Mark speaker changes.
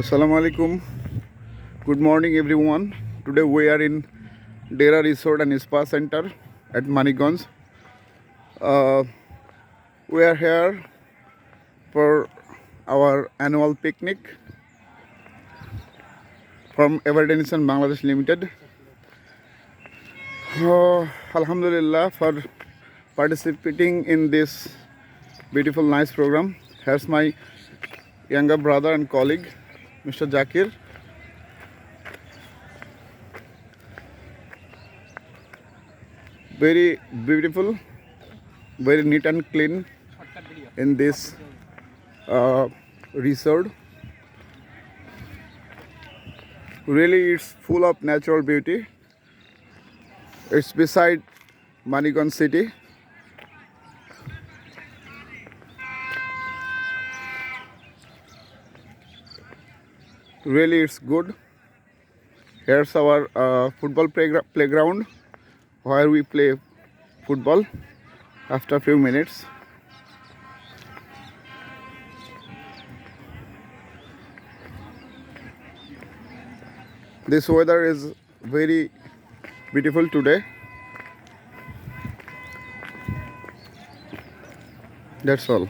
Speaker 1: Assalamu alaikum. Good morning, everyone. Today we are in Dera Resort and Spa Center at Maniganj. Uh, we are here for our annual picnic from Everdenison Bangladesh Limited. Alhamdulillah for participating in this beautiful, nice program. Here's my younger brother and colleague, Mr. Zakir. Very beautiful, very neat and clean in this resort. Really, it's full of natural beauty. It's beside Maniganj city. Really, it's good. Here's our football playground where we play football after a few minutes. This weather is very beautiful today. That's all.